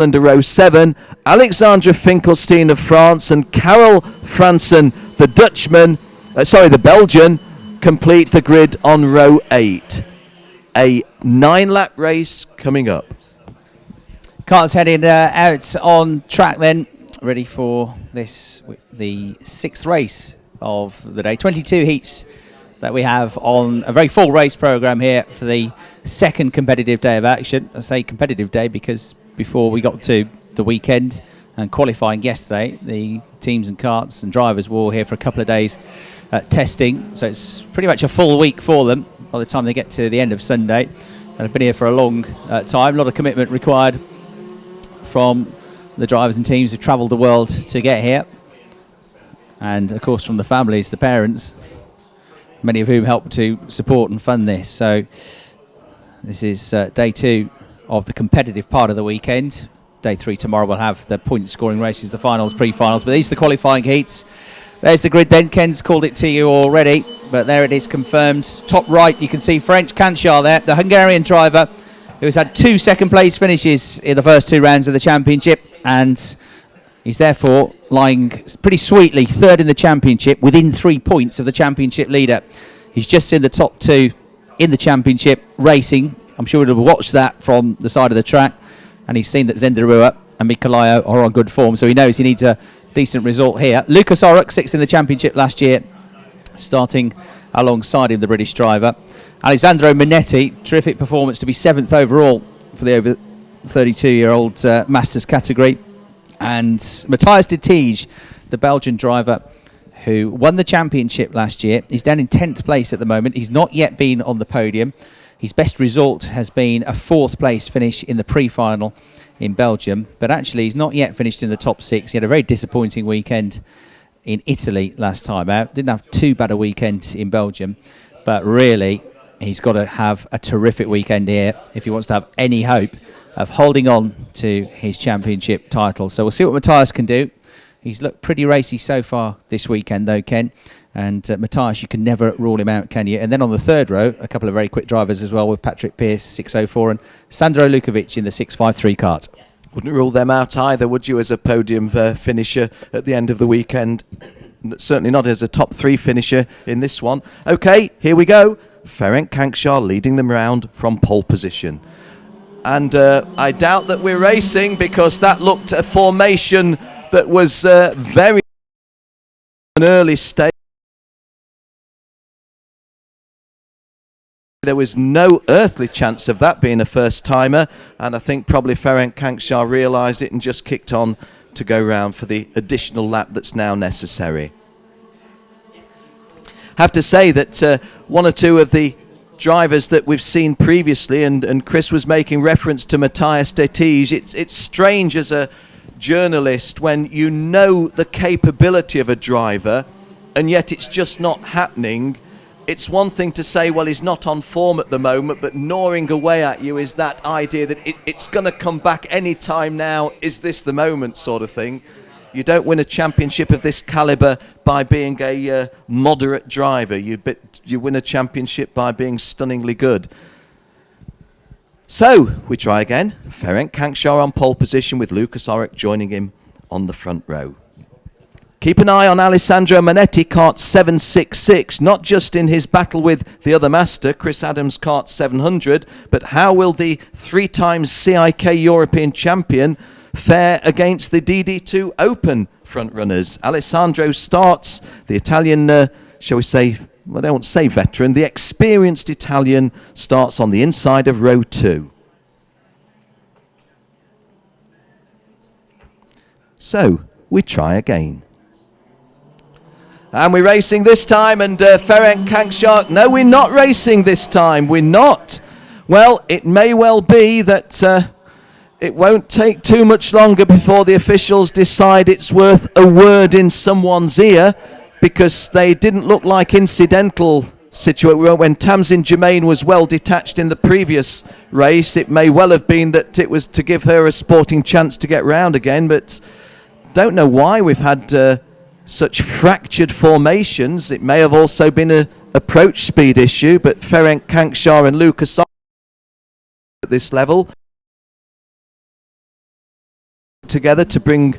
under row 7, Alexandra Finkelstein of France and Carol Fransen, the Belgian, complete the grid on row 8. A 9-lap race coming up. Cars heading out on track then, ready for this, the 6th race of the day. 22 heats that we have on a very full race program here for the 2nd competitive day of action. I say competitive day because before we got to the weekend and qualifying yesterday, the teams and karts and drivers were all here for a couple of days testing, so it's pretty much a full week for them by the time they get to the end of Sunday. And I've been here for a long time. A lot of commitment required from the drivers and teams who've travelled the world to get here, and of course from the families, the parents, many of whom help to support and fund this. So this is day 2 of the competitive part of the weekend. Day 3 tomorrow we'll have the point scoring races, the finals, pre-finals, but these are the qualifying heats. There's the grid then. Ken's called it to you already, but there it is confirmed. Top right you can see Ferenc Cancar there, the Hungarian driver who's had 2 second place finishes in the first 2 rounds of the championship, and he's therefore lying pretty sweetly 3rd in the championship, within 3 points of the championship leader. He's just in the top 2 in the championship racing. I'm sure he'll watch that from the side of the track, and he's seen that Zendarua and Mikalayo are on good form, so he knows he needs a decent result here. Lucas Orrock, 6th in the championship last year, starting alongside him, the British driver. Alessandro Minetti, terrific performance to be 7th overall for the over 32-year-old Masters category. And Matthias de Tige, the Belgian driver who won the championship last year. He's down in 10th place at the moment. He's not yet been on the podium. His best result has been a 4th place finish in the pre-final in Belgium, but actually he's not yet finished in the top 6. He had a very disappointing weekend in Italy last time out. Didn't have too bad a weekend in Belgium, but really he's got to have a terrific weekend here if he wants to have any hope of holding on to his championship title. So we'll see what Matthias can do. He's looked pretty racy so far this weekend though, Ken. And Matthias, you can never rule him out, can you? And then on the 3rd row, a couple of very quick drivers as well, with Patrick Pearce, 604, and Sandro Lukovic in the 653 kart. Wouldn't rule them out either, would you, as a podium finisher at the end of the weekend? Certainly not as a top 3 finisher in this one. OK, here we go. Ferenc Cancar leading them round from pole position. And I doubt that we're racing, because that looked a formation that was very an early stage. There was no earthly chance of that being a first-timer, and I think probably Ferenc Cancar realised it and just kicked on to go round for the additional lap that's now necessary. Have to say that one or two of the drivers that we've seen previously, and Chris was making reference to Matthias de Tige, it's strange as a journalist when you know the capability of a driver and yet it's just not happening. It's one thing to say, well, he's not on form at the moment, but gnawing away at you is that idea that it's going to come back any time now. Is this the moment, sort of thing? You don't win a championship of this caliber by being a moderate driver. You win a championship by being stunningly good. So we try again. Ferenc Cancar on pole position, with Lucas Orrock joining him on the front row. Keep an eye on Alessandro Minetti, kart 766, not just in his battle with the other master, Chris Adams, kart 700, but how will the 3-time CIK European champion fare against the DD2 Open frontrunners? Alessandro starts, the Italian, shall we say, well, they won't say veteran, the experienced Italian starts on the inside of row 2. So, we try again. And we're racing this time, and Ferenc Cancar, no, we're not racing this time, we're not. Well, it may well be that it won't take too much longer before the officials decide it's worth a word in someone's ear, because they didn't look like incidental situation. When Tamsin Germain was well detached in the previous race, it may well have been that it was to give her a sporting chance to get round again, but don't know why we've had such fractured formations. It may have also been an approach speed issue, but Ferenc Cancar and Lucas at this level together to bring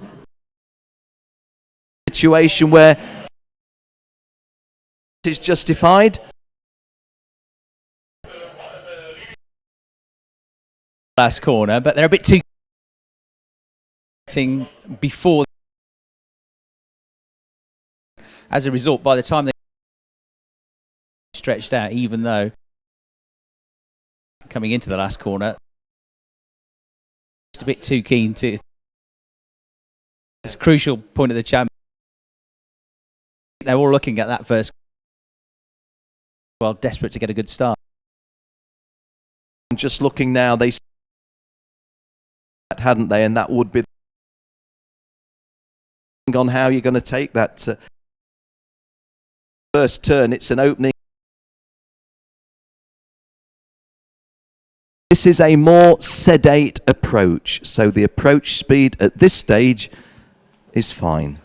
a situation where it is justified. Last corner, but they're a bit too before. As a result, by the time they stretched out, even though coming into the last corner, just a bit too keen to. It's a crucial point of the champion. They're all looking at that first, well, desperate to get a good start. Just looking now, they hadn't they, and that would be on how you're going to take that first turn. It's an opening. This is a more sedate approach, so the approach speed at this stage is fine.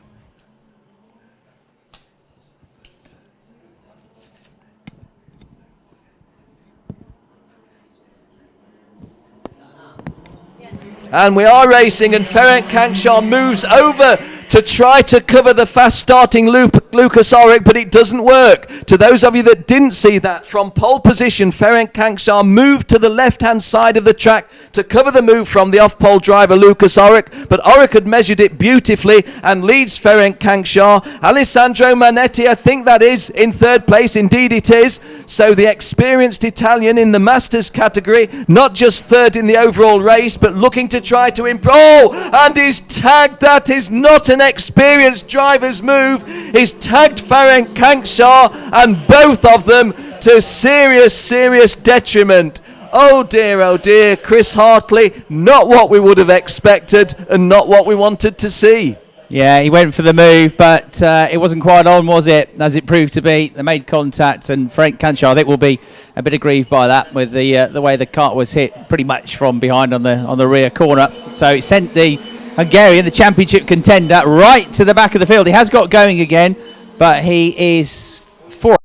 And we are racing, and Ferenc Kankshaw moves over to try to cover the fast starting Lucas Ulrich, but it doesn't work. To those of you that didn't see that, from pole position, Ferenc Kankshaw moved to the left-hand side of the track to cover the move from the off-pole driver Lucas Ulrich, but Ulrich had measured it beautifully and leads Ferenc Kankshaw. Alessandro Manetti, I think that is, in third place. Indeed it is. So the experienced Italian in the Masters category, not just third in the overall race, but looking to try to improve. Oh, and he's tagged. That is not an experienced driver's move. He's tagged Ferenc Kankshaw, and both of them to serious detriment. Oh dear, Chris Hartley, not what we would have expected and not what we wanted to see. Yeah, he went for the move, but it wasn't quite on, was it? As it proved to be, they made contact, and Ferenc Kankshaw, I think, will be a bit aggrieved by that with the way the kart was hit pretty much from behind on the rear corner. So it sent the Hungarian, the championship contender, right to the back of the field. He has got going again, but he is fourth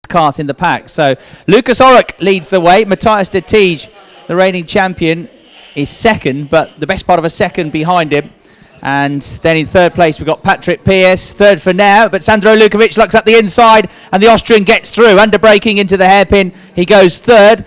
kart in the pack. So Lucas Ulrich leads the way. Matthias de Tige, the reigning champion, is second, but the best part of a second behind him. And then in third place we've got Patrick Pierce, third for now, but Sandro Lukovic looks at the inside, and the Austrian gets through, under braking into the hairpin. He goes third.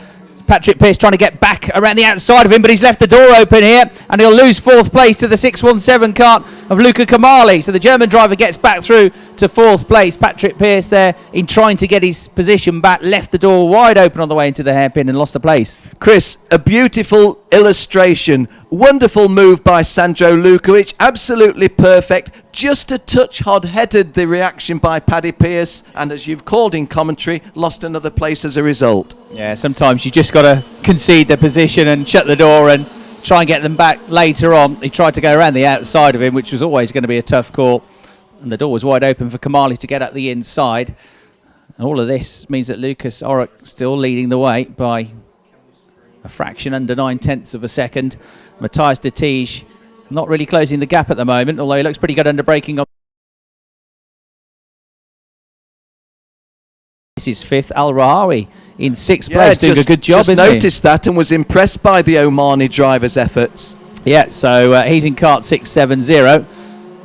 Patrick Pierce trying to get back around the outside of him, but he's left the door open here, and he'll lose fourth place to the 617 kart of Luca Kamali. So the German driver gets back through to fourth place. Patrick Pierce there, in trying to get his position back, left the door wide open on the way into the hairpin and lost the place. Chris, a beautiful illustration. Wonderful move by Sandro Lukovic, absolutely perfect. Just a touch hot-headed, the reaction by Paddy Pierce, and as you've called in commentary, lost another place as a result. Yeah, sometimes you just got to concede the position and shut the door and try and get them back later on. He tried to go around the outside of him, which was always going to be a tough call, and the door was wide open for Kamali to get at the inside. And all of this means that Lucas Ulrich still leading the way by a fraction under 9/10 of a second. Matthias de Tige not really closing the gap at the moment, although he looks pretty good under braking on. This is fifth. Al Rahawi in sixth place, doing a good job, isn't he? Just noticed that and was impressed by the Omani driver's efforts. Yeah, so he's in kart 670,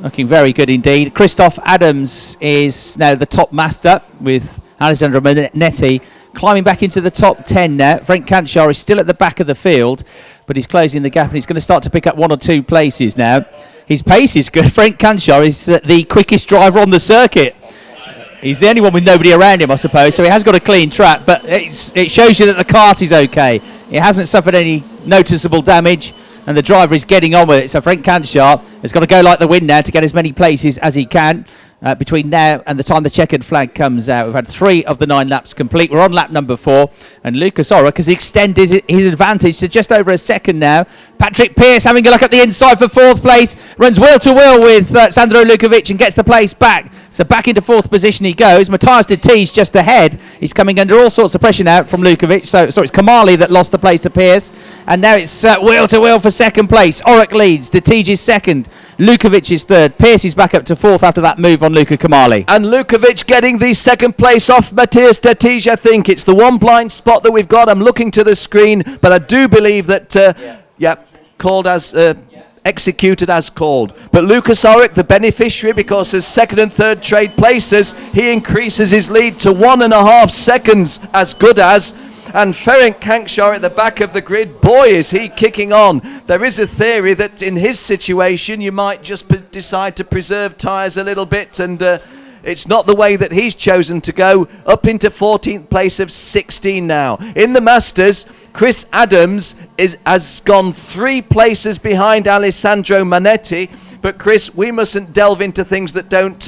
looking very good indeed. Christoph Adams is now the top master, with Alessandro Manetti climbing back into the top 10 now. Ferenc Kankshaw is still at the back of the field, but he's closing the gap, and he's going to start to pick up one or two places now. His pace is good. Ferenc Kankshaw is the quickest driver on the circuit. He's the only one with nobody around him, I suppose, so he has got a clean track, but it shows you that the kart is okay. It hasn't suffered any noticeable damage, and the driver is getting on with it. So Ferenc Kankshaw has got to go like the wind now to get as many places as he can. Between now and the time the checkered flag comes out. We've had 3 of the 9 laps complete. We're on lap number 4, and Lucas Ulrich has extended his advantage to just over a second now. Patrick Pierce having a look at the inside for fourth place, runs wheel to wheel with Sandro Lukovic and gets the place back. So back into fourth position he goes. Matthias de Tige just ahead. He's coming under all sorts of pressure now from Lukovic. So it's Kamali that lost the place to Pierce, and now it's wheel to wheel for second place. Ulrich leads. De Tige is second. Lukovic is third. Pierce is back up to fourth after that move on Luca Kamali. And Lukovic getting the second place off Matthias de Tige, I think. It's the one blind spot that we've got. I'm looking to the screen, but I do believe that, called as executed as called. But Lucas Orrick, the beneficiary, because as second and third trade places, he increases his lead to 1.5 seconds as good as. And Ferenc Kankshaw at the back of the grid, boy is he kicking on. There is a theory that in his situation you might just decide to preserve tyres a little bit, and it's not the way that he's chosen to go. Up into 14th place of 16 now. In the Masters, Chris Adams has gone 3 places behind Alessandro Manetti. But Chris, we mustn't delve into things that don't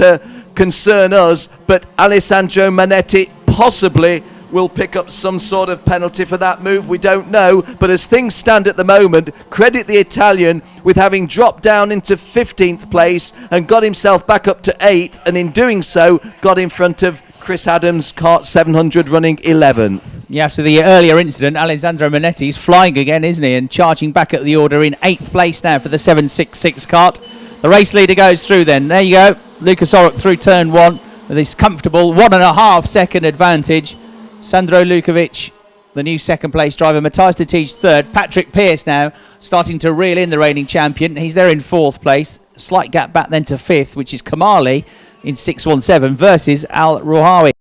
concern us, but Alessandro Manetti possibly will pick up some sort of penalty for that move. We don't know, but as things stand at the moment, credit the Italian with having dropped down into 15th place and got himself back up to 8th, and in doing so got in front of Chris Adams, kart 700, running 11th. Yeah, after the earlier incident, Alessandro Manetti is flying again, isn't he, and charging back at the order in 8th place now for the 766 kart. The race leader goes through then. There you go, Lucas Orrick through turn 1 with his comfortable 1.5 second advantage. Sandro Lukovic, the new second place driver. Matthias de Tiege third. Patrick Pearce now starting to reel in the reigning champion. He's there in 4th place. Slight gap back then to 5th, which is Kamali in 617 versus Al Rouhawi.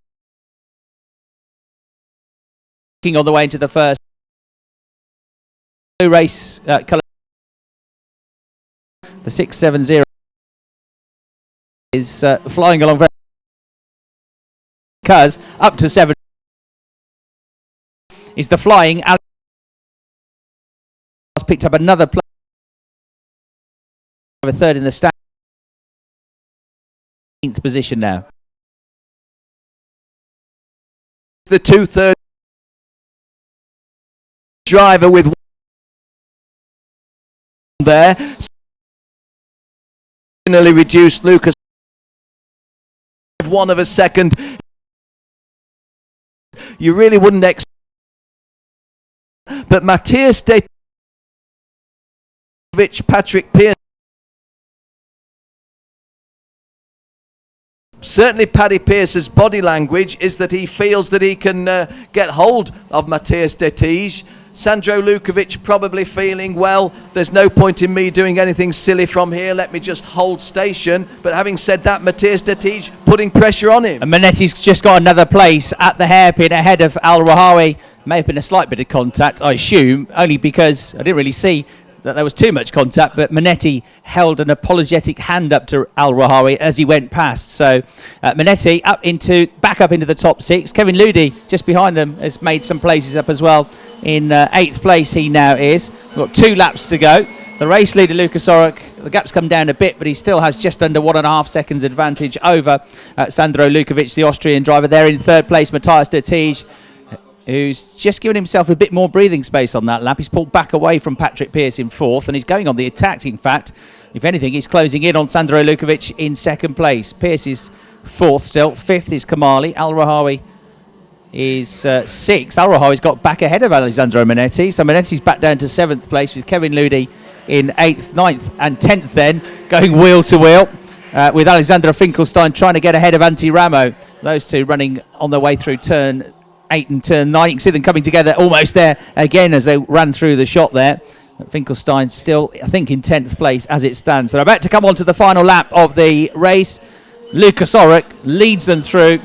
On the way into the first race, colour. The 670 is flying along very because up to 7 is the flying. Alex picked up another place, a third in the stand. 8th position now. The 2/3 driver with there. Finally reduced Lucas 1 of a second. You really wouldn't expect. But Matthias de Tiege, Patrick Pearce, certainly Paddy Pearce's body language is that he feels that he can get hold of Matthias de Tiege. Sandro Lukovic probably feeling, well, there's no point in me doing anything silly from here, let me just hold station. But having said that, Matthias de Tiege putting pressure on him. And Manetti's just got another place at the hairpin ahead of Al Rouhawi. May have been a slight bit of contact, I assume, only because I didn't really see that there was too much contact, but Manetti held an apologetic hand up to Al Rouhawi as he went past. So Manetti back up into the top 6. Kevin Ludi just behind them has made some places up as well. In 8th place he now is. We've got 2 laps to go. The race leader Lucas Orrick, the gap's come down a bit, but he still has just under 1.5 seconds advantage over Sandro Lukovic, the Austrian driver. There in 3rd place, Matthias de Tiege, who's just given himself a bit more breathing space on that lap. He's pulled back away from Patrick Pearce in 4th, and he's going on the attack. In fact, if anything, he's closing in on Sandro Lukovic in 2nd place. Pearce is 4th still. 5th is Kamali. Al Rouhawi is 6th. Al Rouhawi's got back ahead of Alessandro Manetti, so Manetti's back down to 7th place with Kevin Ludi in 8th, 9th and 10th then, going wheel to wheel. With Alexander Finkelstein trying to get ahead of Antti Ramo. Those two running on their way through turn 8 and turn 9. You can see them coming together almost there again as they ran through the shot there. Finkelstein still, I think, in 10th place as it stands. They're about to come on to the final lap of the race. Lucas Orrick leads them through,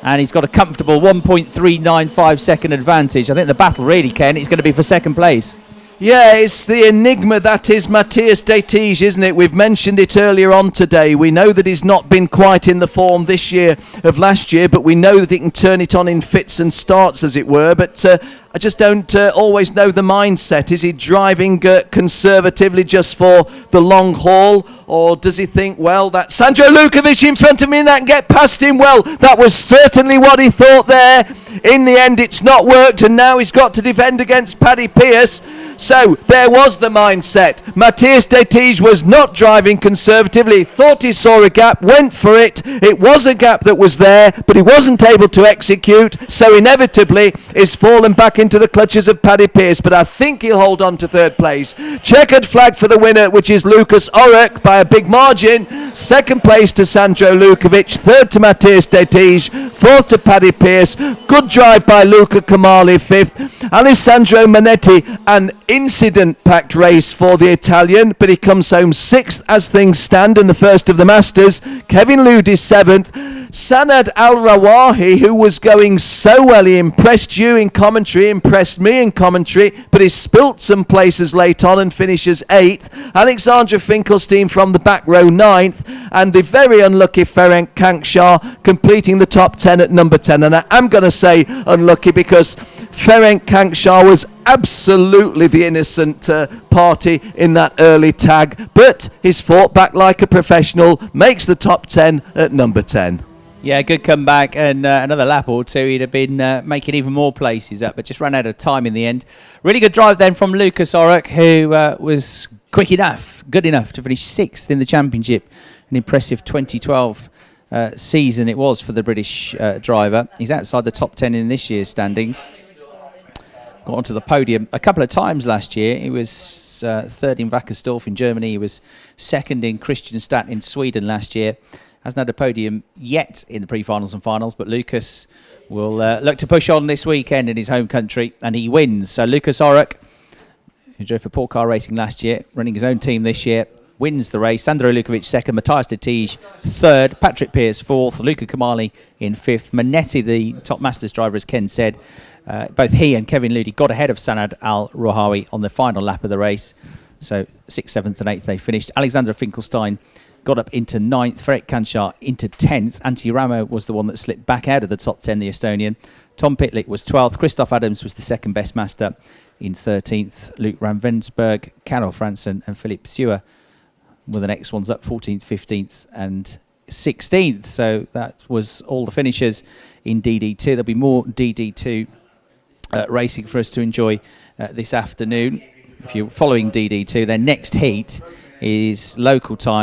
and he's got a comfortable 1.395 second advantage. I think the battle really, Ken, is going to be for 2nd place. Yeah, it's the enigma that is Matthias de Tiege, isn't it? We've mentioned it earlier on today. We know that he's not been quite in the form this year of last year, but we know that he can turn it on in fits and starts, as it were. But I just don't always know the mindset. Is he driving conservatively just for the long haul? Or does he think, well, that Sandro Lukovic in front of me and that can get past him? Well, that was certainly what he thought there. In the end, it's not worked, and now he's got to defend against Paddy Pearce. So there was the mindset. Matthias de Tiege was not driving conservatively. Thought he saw a gap, went for it. It was a gap that was there, but he wasn't able to execute. So inevitably, he's fallen back into the clutches of Paddy Pearce. But I think he'll hold on to 3rd place. Checkered flag for the winner, which is Lucas Orrick by a big margin. Second place to Sandro Lukovic. Third to Matthias De Tige. Fourth to Paddy Pierce. Good drive by Luca Kamali. Fifth. Alessandro Manetti. An incident-packed race for the Italian, but he comes home sixth as things stand in the first of the Masters. Kevin Ludi seventh. Sanad Al-Rawahi, who was going so well, he impressed you in commentary, impressed me in commentary, but he spilt some places late on and finishes eighth. Alexandra Finkelstein from the back row ninth, and the very unlucky Ferenc Kankshar completing the top 10 at number 10. And I am going to say unlucky because Ferenc Kankshar was absolutely the innocent party in that early tag, but he's fought back like a professional, makes the top 10 at number 10. Yeah, good comeback, and another lap or two, he'd have been making even more places up, but just ran out of time in the end. Really good drive then from Lucas Orrock, who was quick enough, good enough to finish sixth in the championship. An impressive 2012 season it was for the British driver. He's outside the top 10 in this year's standings. Got onto the podium a couple of times last year. He was third in Wackersdorf in Germany. He was second in Kristianstad in Sweden last year. Hasn't had a podium yet in the pre-finals and finals, but Lucas will look to push on this weekend in his home country, and he wins. So Lucas Orrock, who drove for Paul Car Racing last year, running his own team this year, wins the race. Sandro Lukovic second, Matthias De Tige third, Patrick Pierce fourth, Luca Kamali in fifth. Manetti, the top Masters driver, as Ken said, both he and Kevin Ludi got ahead of Sanad Al-Rawahi on the final lap of the race. So 6th, 7th and 8th they finished. Alexander Finkelstein got up into 9th, Ferenc Kankshar into 10th. Antti Ramo was the one that slipped back out of the top 10, the Estonian. Tom Pitlick was 12th. Christoph Adams was the second best master in 13th. Luke Ravensberg, Karol Fransen and Philippe Sewer were the next ones up, 14th, 15th and 16th. So that was all the finishers in DD2. There'll be more DD2 racing for us to enjoy this afternoon. If you're following DD2, their next heat is local time.